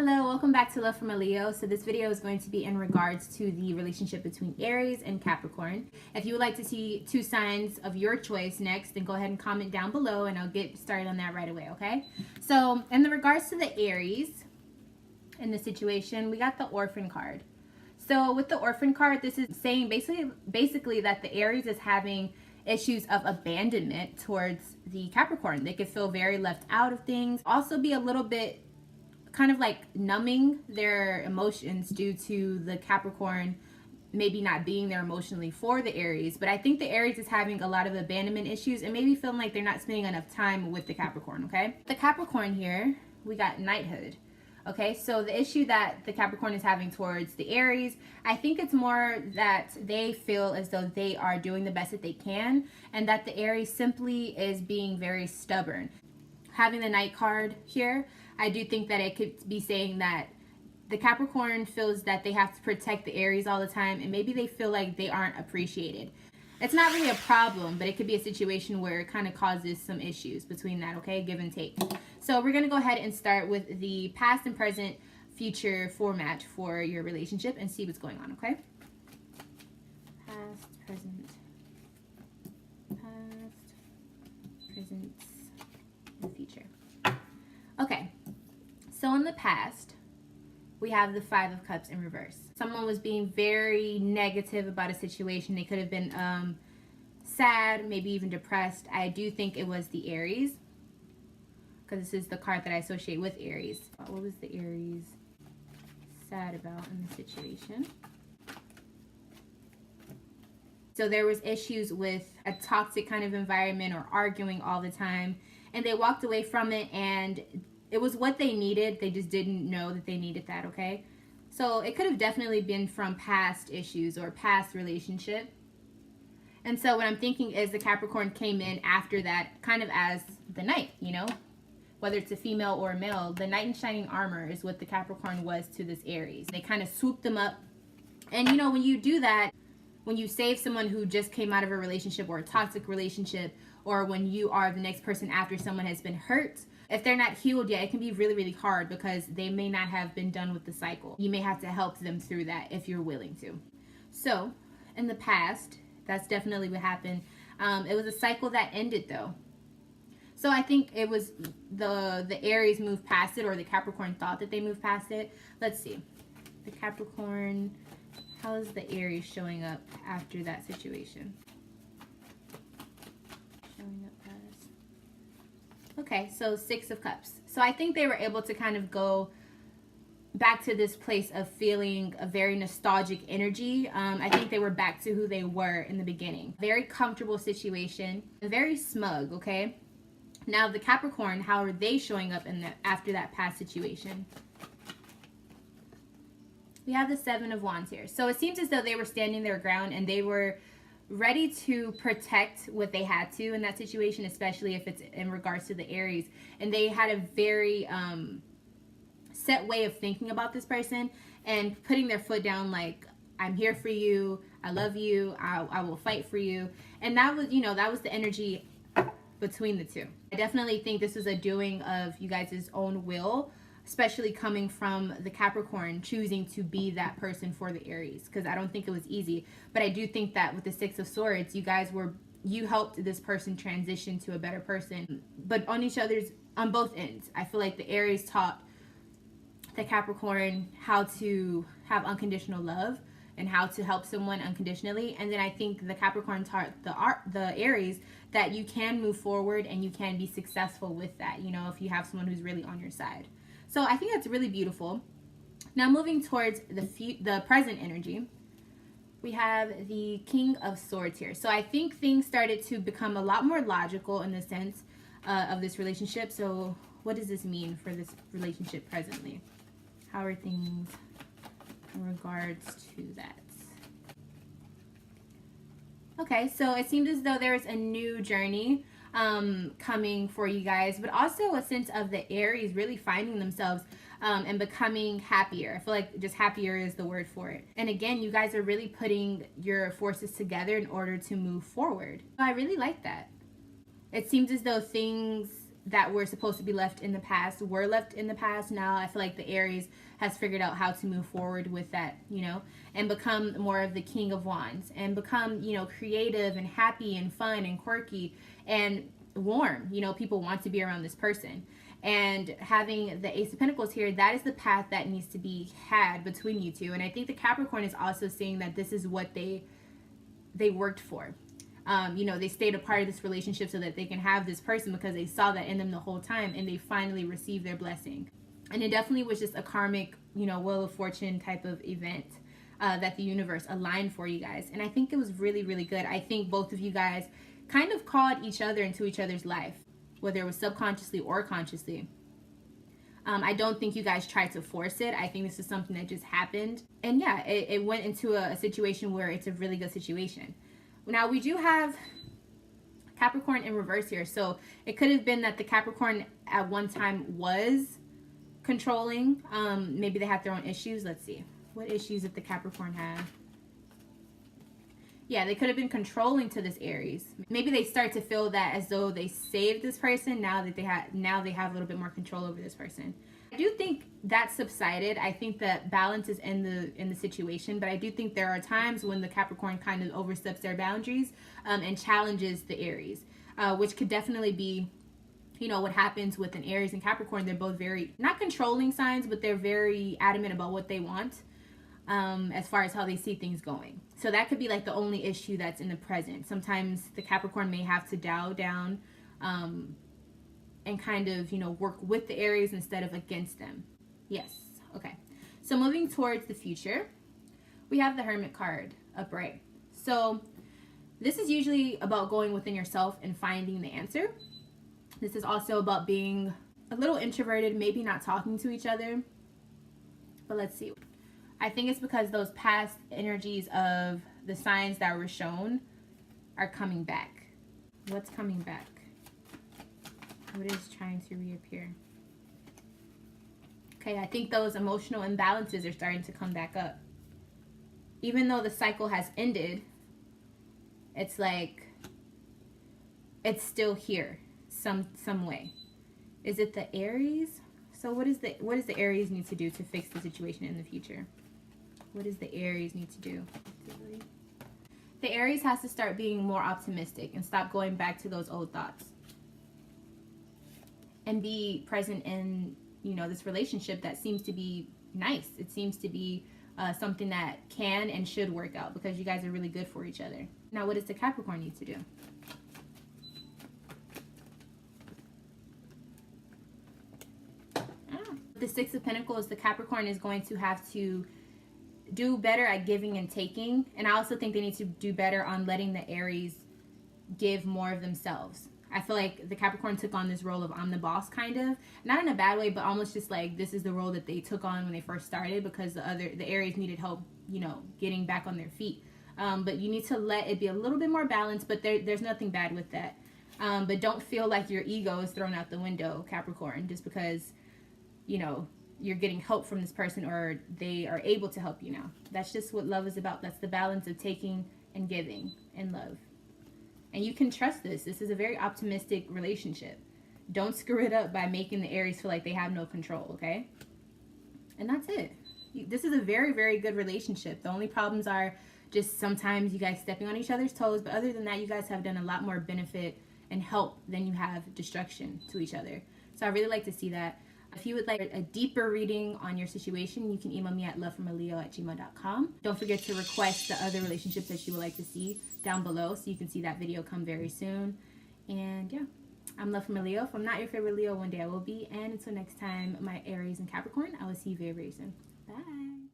Hello, welcome back to Love from a Leo. So this video is going to be in regards to the relationship between Aries and Capricorn. If you would like to see two signs of your choice next, then go ahead and comment down below and I'll get started on that right away, okay? So in the regards to the Aries in the situation, we got the Orphan card. So with the Orphan card, this is saying basically that the Aries is having issues of abandonment towards the Capricorn. They could feel very left out of things. Also be a little bit kind of like numbing their emotions due to the Capricorn maybe not being there emotionally for the Aries. But I think the Aries is having a lot of abandonment issues and maybe feeling like they're not spending enough time with the Capricorn, okay? The Capricorn here, we got knighthood. Okay, so the issue that the Capricorn is having towards the Aries, I think it's more that they feel as though they are doing the best that they can and that the Aries simply is being very stubborn. Having the Knight card here, I do think that it could be saying that the Capricorn feels that they have to protect the Aries all the time and maybe they feel like they aren't appreciated. It's not really a problem, but it could be a situation where it kind of causes some issues between that, okay? Give and take. So we're going to go ahead and start with the past and present future format for your relationship and see what's going on, okay? Past, present, and future. Okay, so in the past, we have the Five of Cups in reverse. Someone was being very negative about a situation. They could have been sad, maybe even depressed. I do think it was the Aries, because this is the card that I associate with Aries. What was the Aries sad about in the situation? So there was issues with a toxic kind of environment or arguing all the time. And they walked away from it and it was what they needed. They just didn't know that they needed that, okay? So it could have definitely been from past issues or past relationship. And so what I'm thinking is the Capricorn came in after that kind of as the knight, you know? Whether it's a female or a male, the knight in shining armor is what the Capricorn was to this Aries. They kind of swooped them up. And you know, when you do that, when you save someone who just came out of a relationship or a toxic relationship, or when you are the next person after someone has been hurt, if they're not healed yet, it can be really, really hard because they may not have been done with the cycle. You may have to help them through that if you're willing to. So, in the past, that's definitely what happened. It was a cycle that ended though. So I think it was the Aries moved past it, or the Capricorn thought that they moved past it. Let's see. The Capricorn, how is the Aries showing up after that situation? Okay, so Six of Cups. So I think they were able to kind of go back to this place of feeling a very nostalgic energy. I think they were back to who they were in the beginning. Very comfortable situation, very smug, okay? Now the Capricorn, how are they showing up in after that past situation? We have the Seven of Wands here. So it seems as though they were standing their ground and they were ready to protect what they had to in that situation, especially if it's in regards to the Aries. And they had a very set way of thinking about this person and putting their foot down like, I'm here for you, I love you, I will fight for you. And that was, you know, that was the energy between the two. I definitely think this is a doing of you guys' own will, especially coming from the Capricorn choosing to be that person for the Aries, because I don't think it was easy. But I do think that with the Six of Swords, you helped this person transition to a better person, but on both ends. I feel like the Aries taught the Capricorn how to have unconditional love and how to help someone unconditionally. And then I think the Capricorn taught the Aries that you can move forward and you can be successful with that, you know, if you have someone who's really on your side. So I think that's really beautiful. Now moving towards the present energy, we have the King of Swords here. So I think things started to become a lot more logical in the sense of this relationship. So what does this mean for this relationship presently? How are things in regards to that? Okay, so it seems as though there's a new journey coming for you guys, but also a sense of the Aries really finding themselves and becoming happier. I feel like just happier is the word for it. And again, you guys are really putting your forces together in order to move forward. I really like that. It seems as though things that were supposed to be left in the past were left in the past. Now I feel like the Aries has figured out how to move forward with that, you know, and become more of the King of Wands and become, you know, creative and happy and fun and quirky and warm. You know, people want to be around this person. And having the Ace of Pentacles here, that is the path that needs to be had between you two. And I think the Capricorn is also saying that this is what they worked for. You know, they stayed a part of this relationship so that they can have this person because they saw that in them the whole time, and they finally received their blessing. And it definitely was just a karmic, you know, Wheel of Fortune type of event that the universe aligned for you guys. And I think it was really, really good. I think both of you guys kind of called each other into each other's life, whether it was subconsciously or consciously. I don't think you guys tried to force it. I think this is something that just happened. And yeah, it went into a situation where it's a really good situation. Now, we do have Capricorn in reverse here. So it could have been that the Capricorn at one time was controlling. Maybe they had their own issues. Let's see. What issues did the Capricorn have? Yeah, they could have been controlling to this Aries. Maybe they start to feel that as though they saved this person now that they have a little bit more control over this person. I do think that subsided. I think that balance is in the situation, but I do think there are times when the Capricorn kind of oversteps their boundaries and challenges the Aries, which could definitely be, you know, what happens with an Aries and Capricorn. They're both very, not controlling signs, but they're very adamant about what they want. As far as how they see things going. So that could be like the only issue that's in the present. Sometimes the Capricorn may have to dial down and kind of, you know, work with the Aries instead of against them. Yes. Okay. So moving towards the future, we have the Hermit card upright. So this is usually about going within yourself and finding the answer. This is also about being a little introverted, maybe not talking to each other. But let's see. I think it's because those past energies of the signs that were shown are coming back. What's coming back? What is trying to reappear? Okay, I think those emotional imbalances are starting to come back up. Even though the cycle has ended, it's like it's still here some way. Is it the Aries? So what does the Aries need to do to fix the situation in the future? What does the Aries need to do? The Aries has to start being more optimistic and stop going back to those old thoughts. And be present in, you know, this relationship that seems to be nice. It seems to be something that can and should work out because you guys are really good for each other. Now, what does the Capricorn need to do? The Six of Pentacles, the Capricorn is going to have to do better at giving and taking. And I also think they need to do better on letting the Aries give more of themselves. I feel like the Capricorn took on this role of I'm the boss, kind of. Not in a bad way, but almost just like this is the role that they took on when they first started because the Aries needed help, you know, getting back on their feet. But you need to let it be a little bit more balanced, but there's nothing bad with that. But don't feel like your ego is thrown out the window, Capricorn, just because, you know, you're getting help from this person or they are able to help you now. That's just what love is about. That's the balance of taking and giving in love. And you can trust this. This is a very optimistic relationship. Don't screw it up by making the Aries feel like they have no control, okay? And that's it. This is a very, very good relationship. The only problems are just sometimes you guys stepping on each other's toes. But other than that, you guys have done a lot more benefit and help than you have destruction to each other. So I really like to see that. If you would like a deeper reading on your situation, you can email me at lovefromaleo@gmail.com. Don't forget to request the other relationships that you would like to see down below so you can see that video come very soon. And yeah, I'm Love from a Leo. If I'm not your favorite Leo, one day I will be. And until next time, my Aries and Capricorn, I will see you very, very soon. Bye.